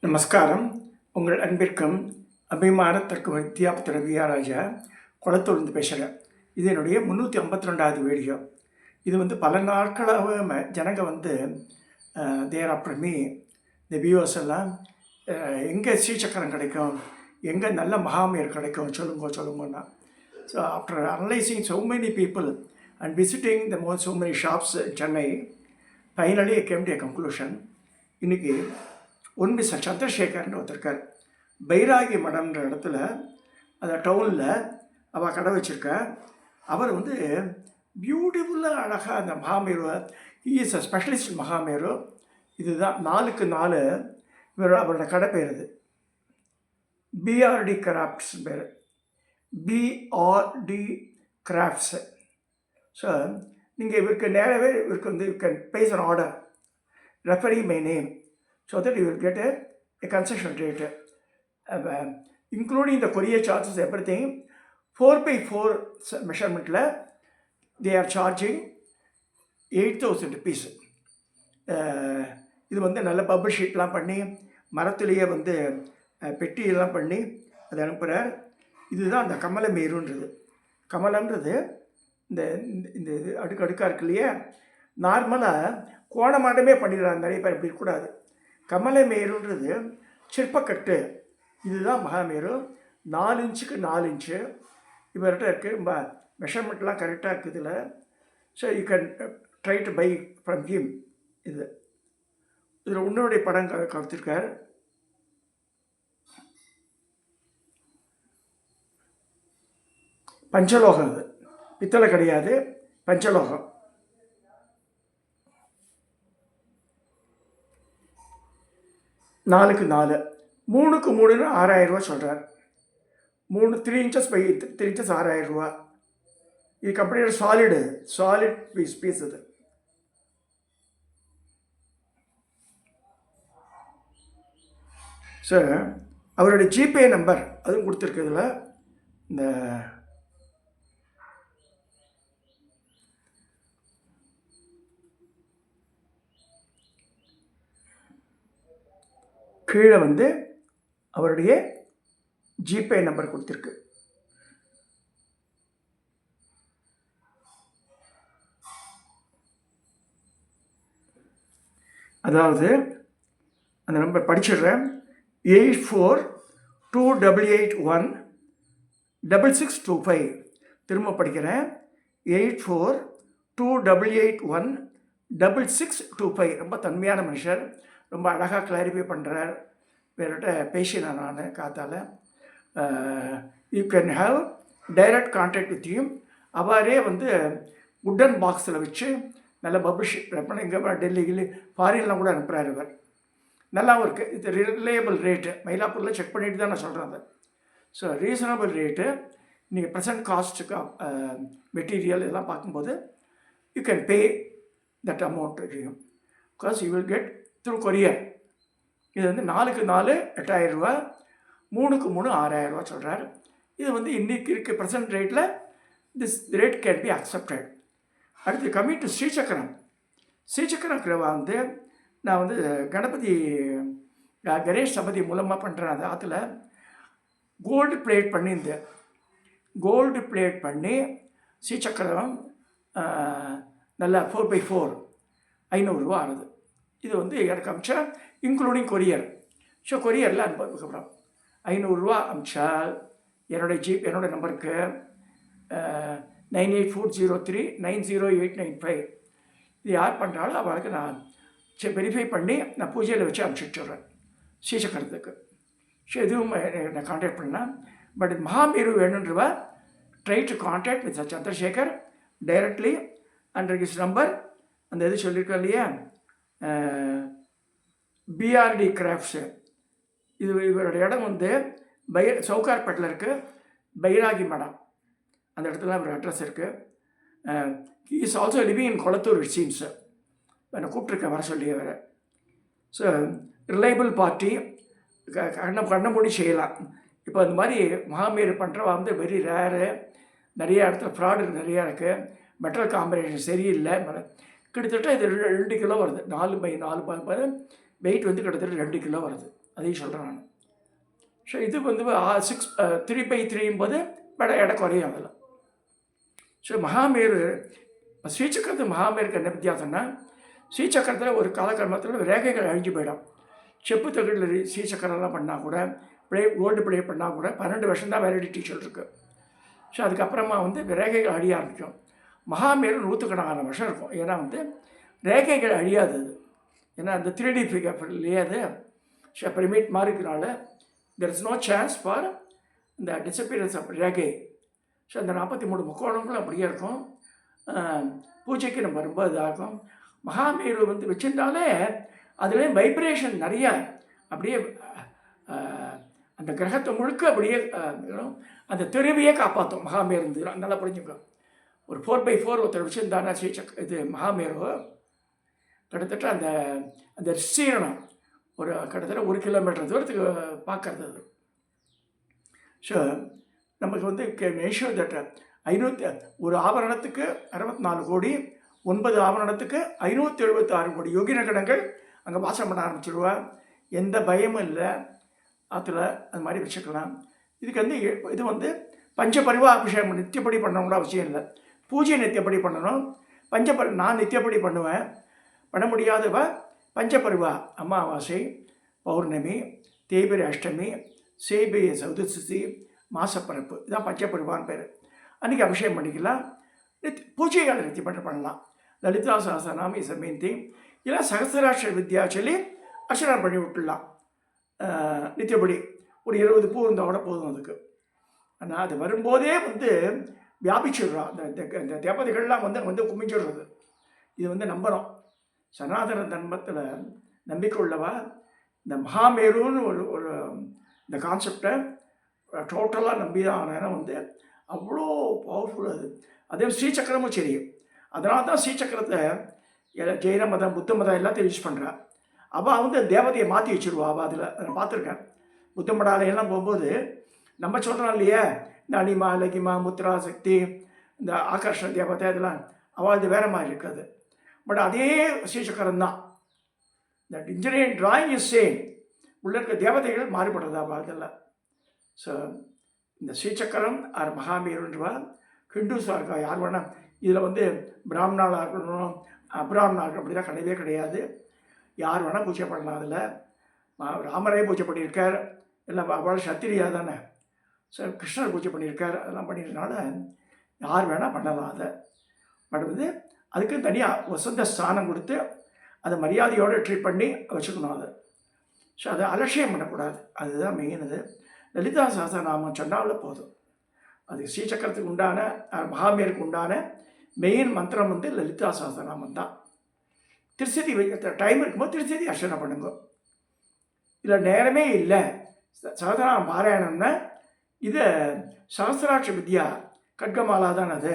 நமஸ்காரம். உங்கள் அன்பிற்கும் அபிமான தர்க்க வித்யாபுத்திர விஆராஜா குளத்தூர்ந்து பேசுகிறேன். இது என்னுடைய 352வது வீடியோ. இது பல நாட்களாக ஜனங்க தேர் ஆஃப்டர் மீ, இந்த வியூவர்ஸ் எல்லாம் எங்கே ஸ்ரீசக்கரம் கிடைக்கும், எங்கே நல்ல மகாமேர் கிடைக்கும் சொல்லுங்கன்னா. So after analysing so many people and visiting so many shops in Chennai, finally I came to a conclusion. இன்றைக்கி மிஸ்டர் சந்திரசேகர்னு ஒருத்தருக்கார். பைராகி மடம்ன்ற இடத்துல அந்த டவுனில் அவள் கடை வச்சுருக்க. அவர் பியூட்டிஃபுல்லாக அழகாக அந்த மகாமேருவை, இஸ் அ ஸ்பெஷலிஸ்ட் மகாமேரு. இதுதான் 4க்கு 4 அவரோட கடை பேர். இது பிஆர்டி கிராஃப்ட்ஸ் பேர், பிஆர்டி கிராஃப்ட்ஸு. ஸோ நீங்கள் இவருக்கு நேரவே you can place an order referring my name so that you will get a concession rate, including the courier charges, everything. 4x4 measurement they are charging 8,000 rupees. இது நல்ல bubble ஷீட்லாம் பண்ணி மரத்துலேயே பெட்டியெல்லாம் பண்ணி அதை அனுப்புகிறார். இதுதான் அந்த கமலமேருன்றது. கமலன்றது இந்த இந்த அடுக்கடுக்காக இருக்கு இல்லையா, நார்மலாக கோணமாட்டமே பண்ணிடுறாங்க நிறைய பேர். அப்படி இருக்கக்கூடாது. கமலமேருன்றது சிற்பக்கட்டு. இதுதான் மகாமேரு. 4 இன்ச்சுக்கு 4 இன்ச்சு இவர்கிட்ட இருக்குது. ரொம்ப மெஷர்மெண்ட்லாம் கரெக்டாக இருக்குது இதில். So you can try to by from him. இதில் உன்னுடைய படம் கொடுத்துருக்கார். பஞ்சலோகம். அது பித்தளை கிடையாது, பஞ்சலோகம். நாலுக்கு 4, 3க்கு 3ன்னு 6,000 ரூபா சொல்கிறார். 3 inches பை 3 inches 6,000 ரூபா. இது கம்பெனியோட சாலிட் பீஸ் இது. சார் அவருடைய ஜிபே நம்பர் அதுவும் கொடுத்துருக்கு. இதில் இந்த கீழே அவருடைய ஜிபே நம்பர் கொடுத்துருக்கு. அதாவது அந்த நம்பர் படிச்சிடுறேன். 8428816625. திரும்ப படிக்கிறேன். 8428816625. ரொம்ப தன்மையான மனுஷர். ரொம்ப அழகாக கிளாரிஃபை பண்ணுறார். வேறுகிட்ட பேசினேன் நான் காத்தால். You can have direct contact with you. அவ்வாறே உட்டன் பாக்ஸில் வச்சு நல்ல பபிள் ஷீட் இங்கே டெல்லி ஃபாரின்லாம் கூட அனுப்புகிறார் இவர். நல்லாவும் இருக்குது. இது ரிலையபிள் ரேட்டு. மயிலாப்பூரில் செக் பண்ணிட்டு தான் நான் சொல்கிறேன். அது ஸோ ரீசனபிள் ரேட்டு. நீங்கள் ப்ரெசன்ட் காஸ்ட்டுக்கு மெட்டீரியல் இதெல்லாம் பார்க்கும்போது you can pay that amount you, because you will get through courier. இது 4க்கு 4 8,000 ரூபா, 3க்கு 3 6,000 ரூபா சொல்கிறார். இது இன்றைக்கி இருக்க ப்ரெசன்ட் ரேட்டில் this rate can be accepted. அடுத்து கம்மிங் டு ஸ்ரீசக்கரம். ஸ்ரீசக்கரம் நான் கணபதி கணேஷ் சபதி மூலமாக பண்ணுறேன். அந்த ஆற்றுல கோல்டு பிளேட் பண்ணியிருந்தேன். கோல்டு பிளேட் பண்ணி ஸ்ரீசக்கரம் நல்லா 4x4 500 ரூபா ஆகுது. இது எனக்கு அமிச்சா இன்க்ளூடிங் கொரியர். ஸோ கொரியரில் அனுப்புறதுக்கப்புறம் 500 ரூபா அமிச்சா என்னோட நம்பருக்கு 9840390895. இது யார் பண்ணுறாலும் அவளுக்கு நான் வெரிஃபை பண்ணி நான் பூஜையில் வச்சு அனுப்பிச்சுட்றேன் ஸ்ரீசக்கரத்துக்கு. ஸோ எதுவும் நான் கான்டாக்ட் பண்ணேன். பட் மகாமேரு வேணுன்றவா try to contact with Chandrasekhar directly under his number. அந்த இது சொல்லியிருக்கேன் இல்லையா, பிஆர்டி கிராஃப்ட்ஸு. இவரோட இடம் சவுகார்பேட்டில் இருக்குது. பைராகி மடம் அந்த இடத்துல ஒரு அட்ரஸ் இருக்குது. He is also living in Kolathur it seems. என்னை கூப்பிட்ருக்கேன் வர சொல்லி வேறு. ஸோ ரிலையபிள் பார்ட்டி, கண்ணை மூடி செய்யலாம். இப்போ அந்த மாதிரி மகாமேரு பண்ணுறவா வெரி ரேரு. நிறைய இடத்துல ஃப்ராடு நிறையா இருக்குது. மெட்டல் காம்பினேஷன் சரியில்லை. கிட்டத்தட்ட இது 2 கிலோ வருது. 4x4 வெயிட் கிட்டத்தட்ட 2 கிலோ வருது. அதையும் சொல்கிறேன் நான். ஸோ இது வந்து 3/3 எடை குறையும் அதில். ஸோ மகாமேரு ஸ்ரீசக்கரத்து மகாமேருக்கு என்ன வித்தியாசம்னா, ஸ்ரீசக்கரத்தில் ஒரு காலக்கிரமத்தில் ரேகைகள் அழிஞ்சு போயிடும். செப்பு தகடில் ஸ்ரீசக்கரெல்லாம் பண்ணால் கூட கோல்டு பிளே பண்ணால் கூட 12 வருஷம் தான் வேலிடிட்டி சொல்லிருக்கு. ஸோ அதுக்கப்புறமா வந்து ரேகைகள் அழிய ஆரம்பிக்கும். மகாமேரு 100கணக்கான வருஷம் இருக்கும். ஏன்னா வந்து ரேகைகள் அழியாது அது. ஏன்னா அந்த 3D ஃபிகர் இல்லையே அது. ஸோ பிரமிட் மாதிரி இருக்கிறனால there is no chance for இந்த டிசப்பியரன்ஸ் ஆஃப் ரேகை. ஸோ அந்த 43 முக்கோணங்களும் அப்படியே இருக்கும். பூஜைக்கு நம்ம ரொம்ப இதாக இருக்கும். மகாமேரு வந்து வச்சுருந்தாலே அதுலேயும் வைப்ரேஷன் நிறையா அப்படியே அந்த கிரகத்தை முழுக்க அப்படியே அந்த தெருவையே காப்பாற்றும் மகாமேரு இருந்து. நல்லா புரிஞ்சுக்கோ. ஒரு 4/4 ஒருத்தர் வச்சுருந்தானா இது மகாமேரு கிட்டத்தட்ட அந்த அந்த சீரணம் ஒரு கிட்டத்தட்ட 1 கிலோமீட்டர் தூரத்துக்கு பார்க்கறது அது. ஸோ நமக்கு வந்து மேஷோ தட்ட 500 ஒரு ஆபரணத்துக்கு 64 கோடி, 9 ஆபரணத்துக்கு 576 கோடி யோகினகணங்கள் அங்கே வாசம் பண்ண ஆரம்பிச்சிடுவா. எந்த பயமும் இல்லை. அதில் அது மாதிரி வச்சுக்கலாம். இதுக்கு வந்து இது வந்து பஞ்சபரிவா அபிஷேகம் நித்தியப்படி பண்ணணும்னு அவசியம் இல்லை. பூஜை நித்தியப்படி பண்ணணும். நான் நித்தியப்படி பண்ணுவேன். பண்ண முடியாதவ பஞ்சபரிவா அமாவாசை, பௌர்ணமி, தேய்பிரை அஷ்டமி, சேபிரை சதுர்த்தி, மாசப்பரப்பு, இதான் பஞ்சபரிவான்னு பேர். அன்றைக்கி அபிஷேகம் பண்ணிக்கலாம். பூஜைகளை நித்தியம் பண்ணலாம். Lalitha Sahasranama is a main thing. இல்லை சகஸ்ராட்சர வித்யா சொல்லி அர்ச்சனை பண்ணி விட்டுடலாம். நித்தியப்படி ஒரு 20 பூ இருந்தால் போதும் அதுக்கு. ஆனால் அது வரும்போதே வந்து வியாபிச்சிடுறோம். இந்த தேவதைகள்லாம் வந்து குமிஞ்சிடுறது. இது வந்து நம்புகிறோம். சனாதன தர்மத்தில் நம்பிக்கை உள்ளவா இந்த மகாமேருன்னு ஒரு இந்த கான்செப்டை டோட்டலாக நம்பி தான். ஏன்னா வந்து அவ்வளோ பவர்ஃபுல் அது. அதே ஸ்ரீசக்கரமும் சரி. அதனால தான் ஸ்ரீசக்கரத்தை ஜெயின மதம், புத்த மதம் எல்லாத்தையும் யூஸ் பண்ணுறா. அவள் வந்து தேவதையை மாற்றி வச்சுருவா. அவள் அதில் நான் பார்த்துருக்கேன். புத்த மடாலையெல்லாம் போகும்போது நம்ம சொல்கிறோம் இல்லையா, இந்த அனிமா, லகிமா, முத்ரா, சக்தி, இந்த ஆகர்ஷண தேவதை, இதெல்லாம் அவள் இது வேறு மாதிரி இருக்காது. பட் அதே ஸ்ரீசக்கரம் தான். இந்த இன்ஜினியரிங் டிராயிங் இஸ் சேம். உள்ள இருக்க தேவதைகள் மாறுபடுறதா அதில். ஸோ இந்த ஸ்ரீசக்கரம் ஆர் மகாமேருன்றவா ஹிந்துஸாக இருக்கா யார் வேணால். இதில் வந்து பிராமணாளாக இருக்கணும், அப்ராமணாக இருக்கணும் அப்படிலாம் கிடையவே கிடையாது. யார் வேணால் பூஜை பண்ணலாம். அதில் ராமரே பூஜை பண்ணியிருக்கார். எல்லாம் அவள் சத்திரியா தானே. ஸோ கிருஷ்ணர் பூஜை பண்ணியிருக்கார். அதெல்லாம் பண்ணியிருக்கனால யார் வேணால் பண்ணலாம். அதை பட் வந்து அதுக்கு தனியாக வசந்த ஸ்தானம் கொடுத்து அதை மரியாதையோடு ட்ரீட் பண்ணி வச்சுக்கணும் அதை. ஸோ அதை அலட்சியம் பண்ணக்கூடாது. அதுதான் மெயின். இது லலிதா சஹஸ்ரநாமம் சொன்னால போதும். அது ஸ்ரீசக்கரத்துக்கு உண்டான மகாமேருக்கு உண்டான மெயின் மந்திரம் வந்து லலிதா சஹஸ்ரநாமம் தான். திருச்சதி டைம் இருக்கும்போது திருச்சதி அர்ச்சனை பண்ணுங்க. இதில் நேரமே இல்லை சஹஸ்ரநாமம் பாராயணம்னா இது சஹஸ்ராட்ச வித்யா கட்கமாலா தான் அது.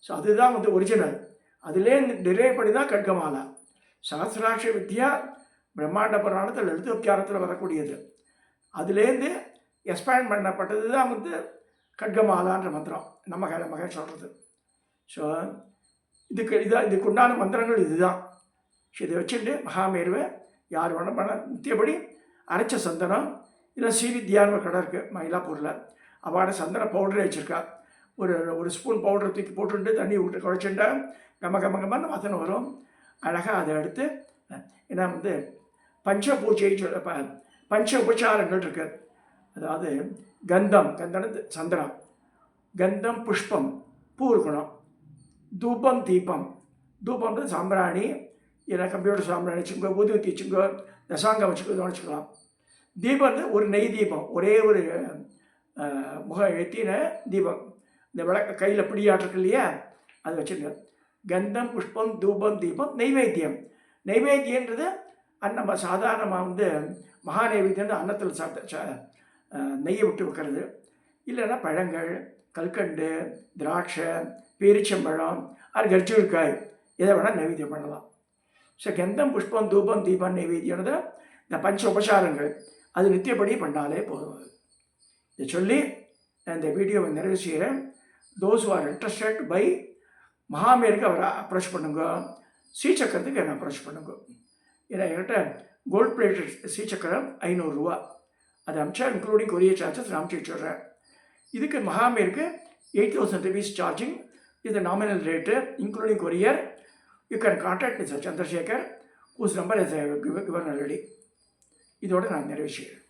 ஸோ அதுதான் வந்து ஒரிஜினல். அதுலேருந்து டிரைவ் பண்ணி தான் கட்கமாலா. சஹஸ்ராட்ச வித்யா பிரம்மாண்ட புராணத்தில் லலிதோபச்சாரத்தில் வரக்கூடியது. அதுலேருந்து எக்ஸ்பேண்ட் பண்ணப்பட்டது தான் வந்து கட்கமாலான்ற மந்திரம் நம்ம சொல்கிறது. ஸோ இதுக்கு உண்டான மந்திரங்கள் இதுதான். ஸோ இதை வச்சுட்டு மகாமேருவை யார் வேணும் பண்ண நித்தியப்படி அரைச்ச சந்தனம். இல்லை ஸ்ரீவித்யான்னு கடை இருக்குது மயிலாப்பூரில். அவளோட சந்தன பவுடரே வச்சுருக்கா. ஒரு ஸ்பூன் பவுடரை தூக்கி போட்டுட்டு தண்ணி விட்டு குழைச்சுட்டா கமன்னு வாசனை வரும். அழகாக அதை எடுத்து ஏன்னா வந்து பஞ்ச பூஜை பஞ்ச உபச்சாரங்கள் இருக்குது. அதாவது கந்தம் சந்திரம், கந்தம் புஷ்பம் பூ இருக்கணும், தூபம் தீபம். தூபம்ன்றது சாம்பிராணி, இல்லை கம்ப்யூட்டர் சாம்பிராணி வச்சுக்கோ, ஊதுவத்தி வச்சுக்கோ, தசாங்கம் வச்சுக்கலாம். தீபம் ஒரு நெய் தீபம், ஒரே ஒரு முகம் எத்தின தீபம். இந்த விளக்க கையில் பிடியாட்டிருக்கு இல்லையா, அது வச்சுருங்க. கந்தம் புஷ்பம் தூபம் தீபம் நெய்வேத்தியம். நெய்வேத்தியன்றது நம்ம சாதாரணமாக வந்து மகா நைவேத்தியம் அன்னத்தில் நெய்யை விட்டு வைக்கிறது. இல்லைன்னா பழங்கள், கல்கண்டு, திராட்சை, பேரிச்சம்பழம், அது கர்ஜூர்காய், எதை வேணால் நைவேத்தியம் பண்ணலாம். ஸோ கந்தம் புஷ்பம் தூபம் தீபம் நைவேத்தியம்னு இந்த பஞ்ச உபசாரங்கள் அது நித்தியப்படி பண்ணாலே போதும். இதை சொல்லி நான் இந்த வீடியோவை நிறைவு செய்கிறேன். Those who are interested by மகாமேருக்கு அவரை அப்ரோச் பண்ணுங்க, ஸ்ரீசக்கரத்துக்கு என்னை அப்ரோச் பண்ணுங்க. ஏன்னா என்கிட்ட கோல்ட் பிளேட்டட் ஸ்ரீசக்கரம் 500 ரூபா. அது அமிச்சா இன்க்ளூடிங் கொரியர் சார்ஜஸ் நான் அமுச்சு வச்சுட்றேன். இதுக்கு மகாமேருக்கு 8,000 rupees சார்ஜிங். இது nominal rate including courier. You can contact mister Chandrasekhar whose number is given already. இதோடு நான் நிறைவு செய்கிறேன்.